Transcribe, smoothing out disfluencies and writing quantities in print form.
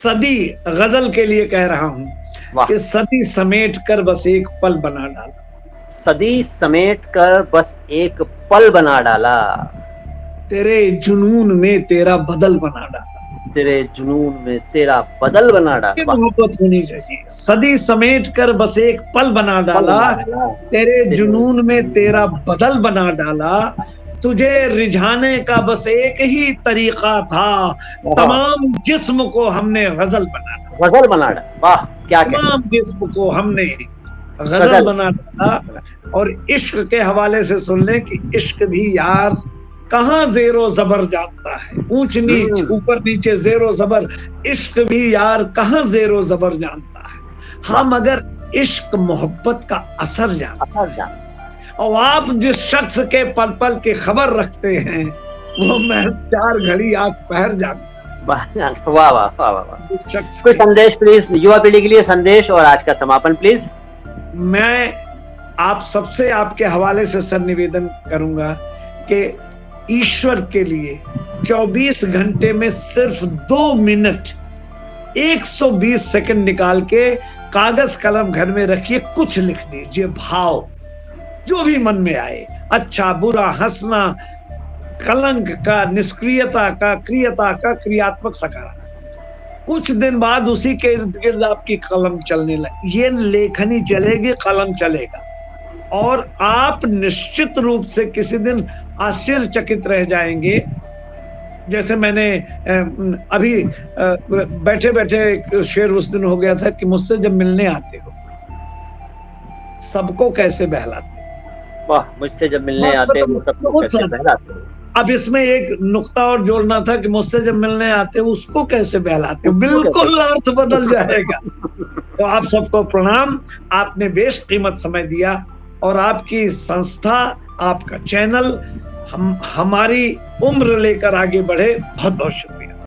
सदी गजल के लिए कह रहा हूं वाह। कि सदी समेट कर बस एक पल बना डाला, सदी समेट कर बस एक पल बना डाला, तेरे जुनून में तेरा बदल बना डाला। तेरे जुनून में तेरा बदल बना ये डाला। वाह। मोहब्बत होनी चाहिए। सदी समेट कर बस एक पल बना पल डाला, बना डाला, तेरे तेरे जुनून में तेरा जुनून। बदल बना डाला। तुझे रिझाने का बस एक ही तरीका था, वाह, तमाम जिस्म को हमने गजल बना डाला। गजल बना डाला। वाह, क्या कहना। तमाम जिस्म को हमने गजल गजल बना डाला। और इश्क के हवाले से सुन लें कि इश्क भी यार कहाँ जेरो जबर जानता है, ऊंच नीच हम्म। ऊपर नीचे जेरो जबर। इश्क भी यार कहाँ जेरो जबर जानता है। हाँ, वाह। मगर इश्क मोहब्बत का असर जानता असर है। जान। और आप जिस शख्स के पल पल की खबर रखते हैं, वो महज 4 घड़ी आज पहर जानता वाह वाह वाह वाह वाह। है जिस शख्स कोई के। संदेश प्लीज, युवा पीढ़ी के लिए संदेश और आज का समापन प्लीज। मैं आप सबसे आपके हवाले से सर निवेदन करूंगा कि ईश्वर के लिए 24 घंटे में सिर्फ 2 मिनट 120 सेकंड निकाल के कागज कलम घर में रखिए, कुछ लिख दीजिए। भाव जो भी मन में आए, अच्छा बुरा, हंसना, कलंक का, निष्क्रियता का, क्रियता का, क्रियात्मक, सकारात्मक। कुछ दिन बाद उसी के इर्द गिर्द आपकी कलम चलने लगी, ये लेखनी चलेगी, कलम चलेगा। और आप निश्चित रूप से किसी दिन आश्चर्यचकित रह जाएंगे। जैसे मैंने अभी बैठे बैठे एक शेर उस दिन हो गया था कि मुझसे जब मिलने आते हो सबको कैसे बहलाते हो। वाह, मुझसे जब मिलने बस आते तो हो सबको बहुत कैसे सारा। बहलाते हो। अब इसमें एक नुक्ता और जोड़ना था कि मुझसे जब मिलने आते हो उसको कैसे बहलाते हो, उसको कैसे बिल्कुल अर्थ बदल जाएगा। तो आप सबको प्रणाम, आपने बेशकीमत समय दिया। और आपकी संस्था, आपका चैनल हमारी उम्र लेकर आगे बढ़े। बहुत बहुत शुक्रिया।